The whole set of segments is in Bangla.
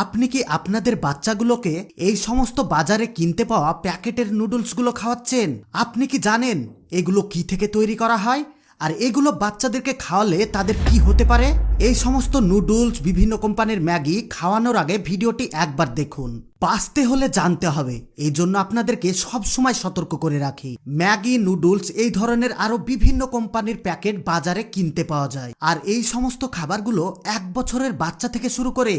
আপনি কি আপনাদের বাচ্চাগুলোকে এই সমস্ত বাজারে কিনতে পাওয়া প্যাকেটের নুডলসগুলো খাওয়াচ্ছেন? আপনি কি জানেন এগুলো কি থেকে তৈরি করা হয় আর এগুলো বাচ্চাদেরকে খাওয়ালে তাদের কি হতে পারে? এই সমস্ত নুডলস, বিভিন্ন কোম্পানির ম্যাগি খাওয়ানোর আগে ভিডিওটি একবার দেখুন। বাঁচতে হলে জানতে হবে, এই জন্য আপনাদেরকে সব সময় সতর্ক করে রাখি। ম্যাগি, নুডলস এই ধরনের আরো বিভিন্ন কোম্পানির প্যাকেট বাজারে কিনতে পাওয়া যায়, আর এই সমস্ত খাবারগুলো 1 বছরের বাচ্চা থেকে শুরু করে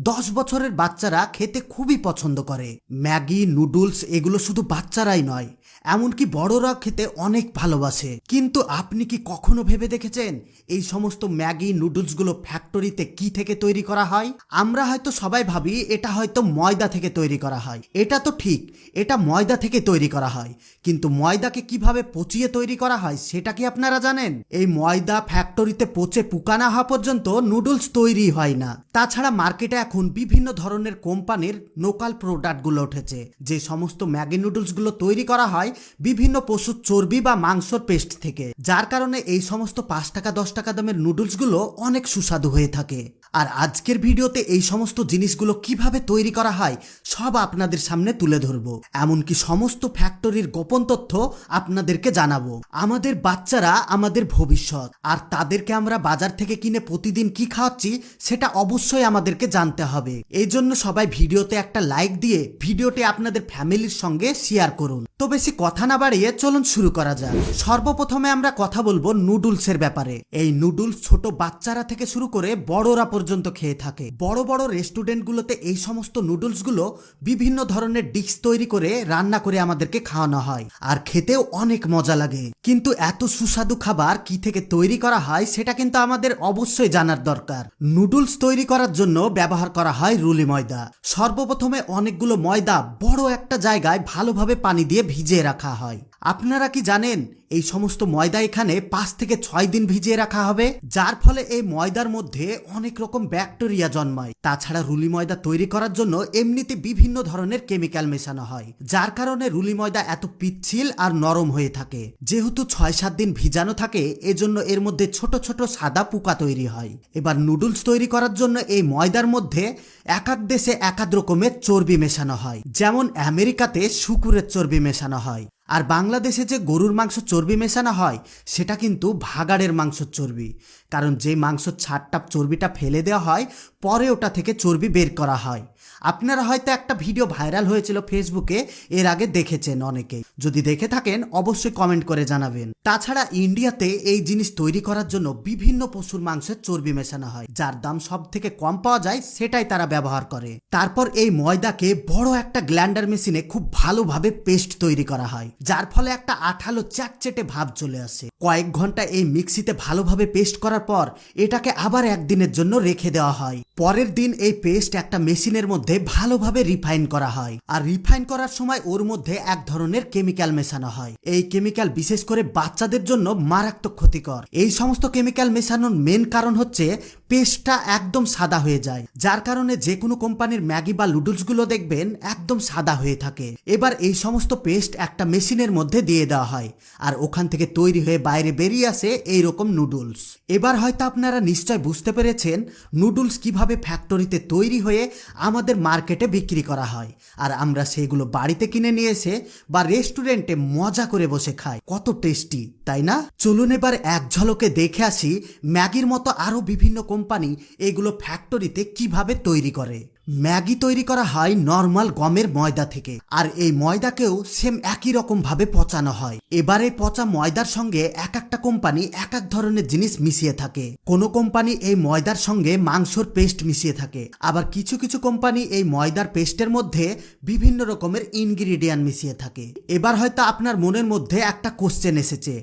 10 বছরের বাচ্চারা খেতে খুবই পছন্দ করে। ম্যাগি, নুডলস এগুলো শুধু বাচ্চারাই নয়, এমনকি বড়রা খেতে অনেক ভালোবাসে। কিন্তু আপনি কি কখনো ভেবে দেখেছেন এই সমস্ত ম্যাগি, নুডলসগুলো ফ্যাক্টরিতে কি থেকে তৈরি করা হয়? আমরা হয়তো সবাই ভাবি এটা হয়তো ময়দা থেকে তৈরি করা হয়। এটা তো ঠিক, এটা ময়দা থেকে তৈরি করা হয়, কিন্তু ময়দাকে কিভাবে পচিয়ে তৈরি করা হয় সেটা কি আপনারা জানেন? এই ময়দা ফ্যাক্টরিতে পচে পুকানা হওয়া পর্যন্ত নুডলস তৈরি হয় না। তাছাড়া মার্কেটে এখন বিভিন্ন ধরনের কোম্পানির লোকাল প্রোডাক্টগুলো উঠেছে। যে সমস্ত ম্যাগি নুডলসগুলো তৈরি করা হয় বিভিন্ন পশুর চর্বি বা মাংসর পেস্ট থেকে, যার কারণে এই সমস্ত 5 টাকা 10 টাকা দামের নুডলসগুলো অনেক সুস্বাদু হয়ে থাকে। আর আজকের ভিডিওতে এই সমস্ত জিনিসগুলো কিভাবে তৈরি করা হয় সব আপনাদের সামনে তুলে ধরবো, এমনকি সমস্ত ফ্যাক্টরির গোপন তথ্য আপনাদেরকে জানাবো। আমাদের বাচ্চারা আমাদের ভবিষ্যৎ, আর তাদেরকে আমরা বাজার থেকে কিনে প্রতিদিন কি খাওয়াচ্ছি সেটা অবশ্যই আমাদেরকে জানতে হবে। এই জন্য সবাই ভিডিওতে একটা লাইক দিয়ে ভিডিওটি আপনাদের ফ্যামিলির সঙ্গে শেয়ার করুন। তো বেশি কথা না বাড়িয়ে চলুন শুরু করা যাক। সর্বপ্রথমে আমরা কথা বলবো নুডলসের ব্যাপারে। এই নুডলস ছোট বাচ্চারা থেকে শুরু করে বড়রা পর্যন্ত খেয়ে থাকে। বড় বড় রেস্টুরেন্টগুলোতে এই সমস্ত নুডলসগুলো বিভিন্ন ধরনের ডিশ তৈরি করে রান্না করে আমাদেরকে খাওয়ানো হয়, আর খেতেও অনেক মজা লাগে। কিন্তু এত সুস্বাদু খাবার কি থেকে তৈরি করা হয় সেটা কিন্তু আমাদের অবশ্যই জানার দরকার। নুডলস তৈরি করার জন্য ব্যবহার করা হয় রুলি ময়দা। সর্বপ্রথমে অনেকগুলো ময়দা বড় একটা জায়গায় ভালোভাবে পানি দিয়ে ভিজিয়ে রাখা হয়। আপনারা কি জানেন এই সমস্ত ময়দা এখানে 5 থেকে 6 দিন ভিজিয়ে রাখা হবে, যার ফলে এই ময়দার মধ্যে অনেক রকম ব্যাকটেরিয়া জন্মায়। তাছাড়া রুলি ময়দা তৈরি করার জন্য এমনিতে বিভিন্ন ধরনের কেমিক্যাল মেশানো হয়, যার কারণে রুলি ময়দা এত পিচ্ছিল আর নরম হয়ে থাকে। যেহেতু 6-7 দিন ভিজানো থাকে, এজন্য এর মধ্যে ছোট ছোট সাদা পোকা তৈরি হয়। এবার নুডলস তৈরি করার জন্য এই ময়দার মধ্যে এক এক দেশে এক এক রকমের চর্বি মেশানো হয়। যেমন আমেরিকাতে শুকুরের চর্বি মেশানো হয়, আর বাংলাদেশে যে গরুর মাংস চর্বি মেশানো হয় সেটা কিন্তু ভাগাড়ের মাংসের চর্বি। কারণ যে মাংসর ছাড়টা চর্বিটা ফেলে দেওয়া হয়, পরে ওটা থেকে চর্বি বের করা হয়। আপনারা হয়তো একটা ভিডিও ভাইরাল হয়েছিল ফেসবুকে, এর আগে দেখেছেন অনেকেই। যদি দেখে থাকেন অবশ্যই কমেন্ট করে জানাবেন। তাছাড়া ইন্ডিয়াতে এই জিনিস তৈরি করার জন্য বিভিন্ন পশুর মাংসের চর্বি মেশানো হয়, যার দাম সব থেকে কম পাওয়া যায় সেটাই তারা ব্যবহার করে। তারপর এই ময়দাকে বড় একটা গ্ল্যান্ডার মেশিনে খুব ভালোভাবে পেস্ট তৈরি করা হয়, যার ফলে একটা আঠালো চ্যাটচেটে ভাব চলে আসে। কয়েক ঘন্টা এই মিক্সিতে ভালোভাবে পেস্ট করার পর এটাকে আবার একদিনের জন্য রেখে দেওয়া হয়। পরের দিন এই পেস্ট একটা মেশিনের মধ্যে ভালোভাবে রিফাইন করা হয়, আর রিফাইন করার সময় ওর মধ্যে এক ধরনের কেমিক্যাল মেশানো হয়। এই কেমিক্যাল বিশেষ করে বাচ্চাদের জন্য মারাত্মক ক্ষতিকর। এই সমস্ত কেমিক্যাল মেশানোর মেন কারণ হচ্ছে পেস্টটা একদম সাদা হয়ে যায়, যার কারণে যে কোনো কোম্পানির ম্যাগি বা নুডলস গুলো দেখবেন একদম সাদা হয়ে থাকে। এবার এই সমস্ত পেস্ট একটা মেশিনের মধ্যে দিয়ে দেওয়া হয়, আর ওখান থেকে তৈরি হয়ে বাইরে বেরিয়ে আসে এইরকম নুডলস। এবার হয়তো আপনারা নিশ্চয় বুঝতে পেরেছেন নুডলস কিভাবে ফ্যাক্টরিতে তৈরি হয়ে আমাদের মার্কেটে বিক্রি করা হয়, আর আমরা সেগুলো বাড়িতে কিনে নিয়ে এসে বা রেস্টুরেন্টে মজা করে বসে খাই। কত টেস্টি, তাই না? চলুন এবার এক ঝলকে দেখে আসি ম্যাগির মতো আরো বিভিন্ন কোম্পানি এগুলো ফ্যাক্টরিতে কিভাবে তৈরি করে। ম্যাগি তৈরি করা হয় নর্মাল গমের ময়দা থেকে, আর এই ময়দাকেও সেম একই রকম ভাবে পচানো হয়। এবারে পচা ময়দার সঙ্গে এক একটা কোম্পানি এক এক ধরনের জিনিস মিশিয়ে থাকে। কোন কোম্পানি এই ময়দার সঙ্গে মাংসর পেস্ট মিশিয়ে থাকে, আবার কিছু কিছু কোম্পানি এই ময়দার পেস্টের মধ্যে বিভিন্ন রকমের ইনগ্রিডিয়েন্ট মিশিয়ে থাকে। এবার হয়তো আপনার মনের মধ্যে একটা কোশ্চেন এসেছে,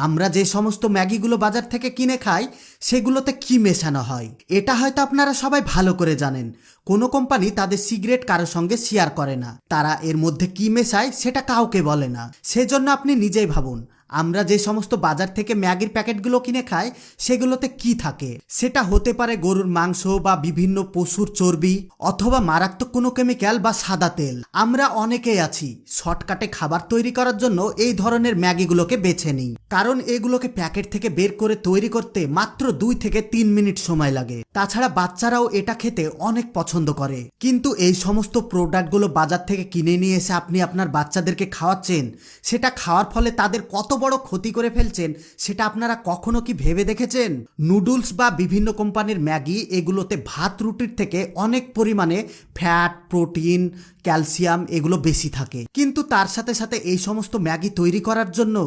আমরা যে সমস্ত ম্যাগিগুলো বাজার থেকে কিনে খাই সেগুলোতে কি মেশানো হয়? এটা হয়তো আপনারা সবাই ভালো করে জানেন। কোনো কোম্পানি তাদের সিক্রেট কারোর সঙ্গে শেয়ার করে না, তারা এর মধ্যে কি মেশায় সেটা কাউকে বলে না। সেজন্য আপনি নিজেই ভাবুন, আমরা যে সমস্ত বাজার থেকে ম্যাগির প্যাকেটগুলো কিনে খাই সেগুলোতে কি থাকে। সেটা হতে পারে গরুর মাংস বা বিভিন্ন পশুর চর্বি অথবা মারাত্মক কোনো কেমিক্যাল বা সাদা তেল। আমরা অনেকেই আছি শর্টকাটে খাবার তৈরি করার জন্য এই ধরনের ম্যাগিগুলোকে বেছে নিই, কারণ এগুলোকে প্যাকেট থেকে বের করে তৈরি করতে মাত্র 2 থেকে 3 মিনিট সময় লাগে। তাছাড়া বাচ্চারাও এটা খেতে অনেক পছন্দ করে। কিন্তু এই সমস্ত প্রোডাক্টগুলো বাজার থেকে কিনে নিয়ে এসে আপনি আপনার বাচ্চাদেরকে খাওয়াচ্ছেন, সেটা খাওয়ার ফলে তাদের কত বড় ক্ষতি করে ফেলছেন সেটা আপনারা কখনো কি ভেবে দেখেছেন? নুডলস বা বিভিন্ন কোম্পানির ম্যাগি এগুলোতে ভাত রুটির থেকে অনেক পরিমাণে ফ্যাট, প্রোটিন, ক্যালসিয়াম এগুলো বেশি থাকে, কিন্তু তার সাথে সাথে এই সমস্ত ম্যাগি তৈরি করার জন্য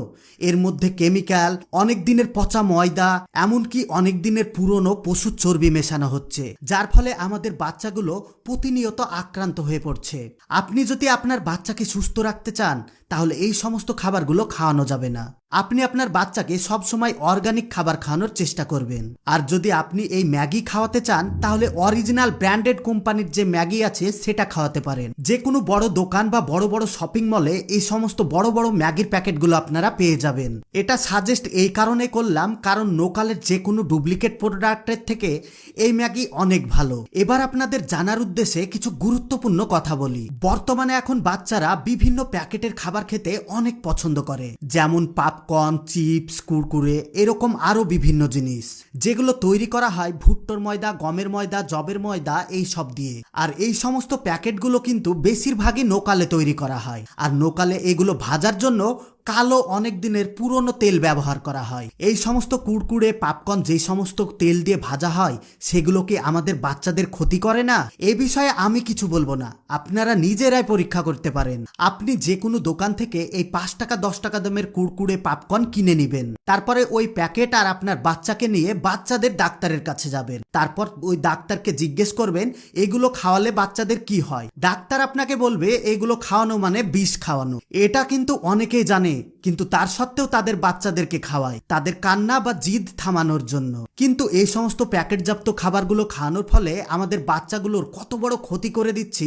এর মধ্যে কেমিক্যাল, অনেক দিনের পচা ময়দা, এমনকি অনেক দিনের পুরনো পশুর চর্বি মেশানো হচ্ছে, যার ফলে আমাদের বাচ্চাগুলো প্রতিনিয়ত আক্রান্ত হয়ে পড়ছে। আপনি যদি আপনার বাচ্চাকে সুস্থ রাখতে চান তাহলে এই সমস্ত খাবারগুলো খাওয়ানো যাবে না। আপনি আপনার বাচ্চাকে সবসময় অর্গানিক খাবার খাওয়ানোর চেষ্টা করবেন। আর যদি আপনি এই ম্যাগি খাওয়াতে চান তাহলে অরিজিনাল ব্র্যান্ডেড কোম্পানির যে ম্যাগি আছে সেটা খাওয়াতে পারেন। যে কোনো বড় দোকান বা বড় বড় শপিং মলে এই সমস্ত বড় বড় ম্যাগির প্যাকেটগুলো আপনারা পেয়ে যাবেন। এটা সাজেস্ট এই কারণে করলাম কারণ লোকালের যে কোনো ডুপ্লিকেট প্রোডাক্টের থেকে এই ম্যাগি অনেক ভালো। এবার আপনাদের জানার উদ্দেশ্যে কিছু গুরুত্বপূর্ণ কথা বলি। বর্তমানে এখন বাচ্চারা বিভিন্ন প্যাকেটের খাবার খেতে অনেক পছন্দ করে, যেমন পপকর্ন, চিপস, কুরকুরে, এরকম আরো বিভিন্ন জিনিস যেগুলো তৈরি করা হয় ভুট্টোর ময়দা, গমের ময়দা, জবের ময়দা এই সব দিয়ে। আর এই সমস্ত প্যাকেটগুলো কিন্তু বেশিরভাগই নোকালে তৈরি করা হয়। আর নোকালে এগুলো ভাজার জন্য কালো অনেক দিনের পুরনো তেল ব্যবহার করা হয়। এই সমস্ত কুরকুরে, পপকর্ন যে সমস্ত তেল দিয়ে ভাজা হয় সেগুলো কি আমাদের বাচ্চাদের ক্ষতি করে না? এ বিষয়ে আমি কিছু বলবো না, আপনারা নিজেরাই পরীক্ষা করতে পারেন। আপনি যে কোনো দোকান থেকে এই 5 টাকা 10 টাকা দামের কুরকুরে, পপকর্ন কিনে নেবেন, তারপরে ওই প্যাকেট আর আপনার বাচ্চাকে নিয়ে বাচ্চাদের ডাক্তারের কাছে যাবেন। তারপর ওই ডাক্তারকে জিজ্ঞেস করবেন এগুলো খাওয়ালে বাচ্চাদের কি হয়। ডাক্তার আপনাকে বলবে এগুলো খাওয়ানো মানে বিষ খাওয়ানো। এটা কিন্তু অনেকেই জানে, কিন্তু তার সত্ত্বেও তাদের বাচ্চাদেরকে খাওয়ায় তাদের কান্না বা জিদ থামানোর জন্য। কিন্তু এই সমস্ত প্যাকেটজাত খাবারগুলো খাওয়ানোর ফলে আমাদের বাচ্চাগুলোর কত বড় ক্ষতি করে দিচ্ছি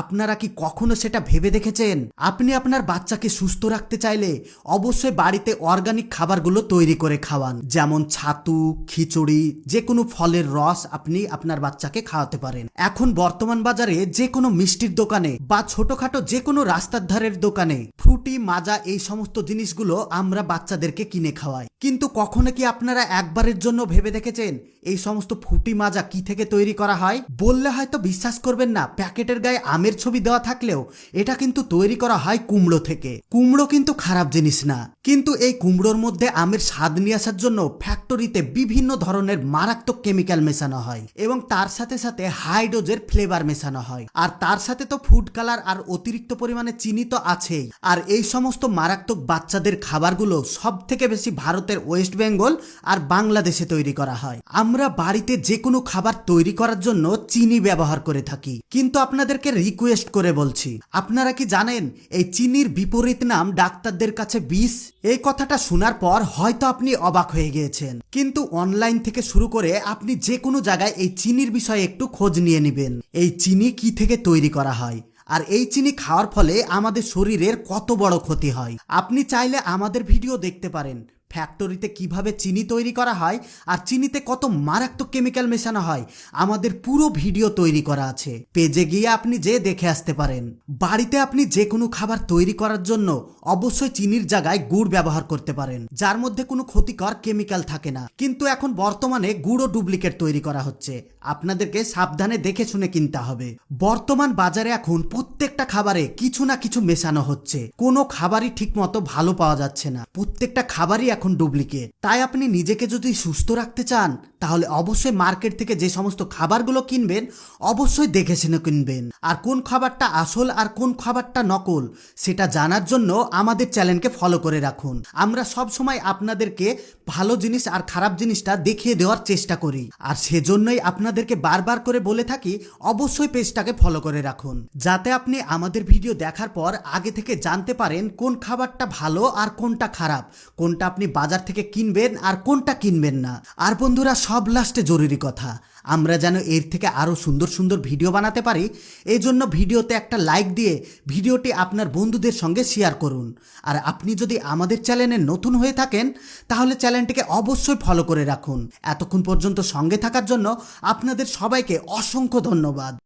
আপনারা কি কখনো সেটা ভেবে দেখেছেন? আপনি আপনার বাচ্চাকে সুস্থ রাখতে চাইলে অবশ্যই বাড়িতে অর্গানিক খাবারগুলো তৈরি করে খাওয়ান, যেমন ছাতু, খিচুড়ি, যে কোনো ফলের রস আপনি আপনার বাচ্চাকে খাওয়াতে পারেন। এখন বর্তমান বাজারে যে কোনো মিষ্টির দোকানে বা ছোটখাটো যে কোনো রাস্তার ধারের দোকানে ফ্রুটি, মাজা এই সমস্ত জিনিসগুলো আমরা বাচ্চাদেরকে কিনে খাওয়াই, কিন্তু কখনো কি আপনারা একবারের জন্য ভেবে দেখেছেন এই সমস্ত ফ্রুটি, মাজা কি থেকে তৈরি করা হয়? বললে হয়তো বিশ্বাস করবেন না, প্যাকেটের গায়ে আমের ছবি দেওয়া থাকলেও এটা কিন্তু তৈরি করা হয় কুমড়ো থেকে। কুমড়ো কিন্তু খারাপ জিনিস না, কিন্তু এই কুমড়োর মধ্যে আমের স্বাদ নিয়ে আসার জন্য ফ্যাক্টরিতে বিভিন্ন ধরনের মারাত্মক কেমিক্যাল মেশানো হয় এবং তার সাথে সাথে হাই ডোজের ফ্লেভার মেশানো হয়। আর তার সাথে তো ফুড কালার আর অতিরিক্ত পরিমাণে চিনি তো আছেই। আর এই সমস্ত মারাত্মক বাচ্চাদের খাবারগুলো সব থেকে বেশি ভারতের ওয়েস্ট বেঙ্গল আর বাংলাদেশে তৈরি করা হয়। আমরা বাড়িতে যে কোনো খাবার তৈরি করার জন্য চিনি ব্যবহার করে থাকি, কিন্তু আপনাদেরকে রিকোয়েস্ট করে বলছি, আপনারা কি জানেন এই চিনির বিপরীত নাম ডাক্তারদের কাছে বিষ? এই কথাটা শোনার পর হয়তো আপনি অবাক হয়ে গিয়েছেন, কিন্তু অনলাইন থেকে শুরু করে আপনি যে কোনো জায়গায় এই চিনির বিষয়ে একটু খোঁজ নিয়ে নেবেন, এই চিনি কি থেকে তৈরি করা হয় আর এই চিনি খাওয়ার ফলে আমাদের শরীরের কত বড় ক্ষতি হয়। আপনি চাইলে আমাদের ভিডিও দেখতে পারেন ফ্যাক্টরিতে কিভাবে চিনি তৈরি করা হয় আর চিনিতে কত মারাত্মক কেমিক্যাল মেশানো হয়। আমাদের পুরো ভিডিও তৈরি করা আছে, পেজে গিয়ে আপনি যে দেখে আসতে পারেন। বাড়িতে আপনি যে কোনো খাবার তৈরি করার জন্য অবশ্যই চিনির জায়গায় গুড় ব্যবহার করতে পারেন, যার মধ্যে কোনো ক্ষতিকর কেমিক্যাল থাকে না। কিন্তু এখন বর্তমানে গুড়ও ডুপ্লিকেট তৈরি করা হচ্ছে, আপনাদেরকে সাবধানে দেখে শুনে কিনতে হবে। বর্তমান বাজারে এখন প্রত্যেকটা খাবারে কিছু না কিছু মেশানো হচ্ছে, কোনো খাবারই ঠিক মতো ভালো পাওয়া যাচ্ছে না, প্রত্যেকটা খাবারই এখন ডুপ্লিকেট। তাই আপনি নিজেকে যদি সুস্থ রাখতে চান তাহলে অবশ্যই মার্কেট থেকে যে সমস্ত খাবারগুলো কিনবেন অবশ্যই দেখে শুনে কিনবেন। আর কোন খাবারটা আসল আর কোন খাবারটা নকল সেটা জানার জন্য আমাদের চ্যানেলকে ফলো করে রাখুন। আমরা সব সময় আপনাদেরকে ভালো জিনিস আর খারাপ জিনিসটা দেখিয়ে দেওয়ার চেষ্টা করি, আর সেজন্যই আপনাদেরকে বারবার করে বলে থাকি অবশ্যই পেজটাকে ফলো করে রাখুন, যাতে আপনি আমাদের ভিডিও দেখার পর আগে থেকে জানতে পারেন কোন খাবারটা ভালো আর কোনটা খারাপ, কোনটা আপনি বাজার থেকে কিনবেন আর কোনটা কিনবেন না। আর বন্ধুরা, সব লাস্টে জরুরি কথা, আমরা যেন এর থেকে আরও সুন্দর সুন্দর ভিডিও বানাতে পারি, এই জন্য ভিডিওতে একটা লাইক দিয়ে ভিডিওটি আপনার বন্ধুদের সঙ্গে শেয়ার করুন। আর আপনি যদি আমাদের চ্যানেলে নতুন হয়ে থাকেন তাহলে চ্যানেলটিকে অবশ্যই ফলো করে রাখুন। এতক্ষণ পর্যন্ত সঙ্গে থাকার জন্য আপনাদের সবাইকে অসংখ্য ধন্যবাদ।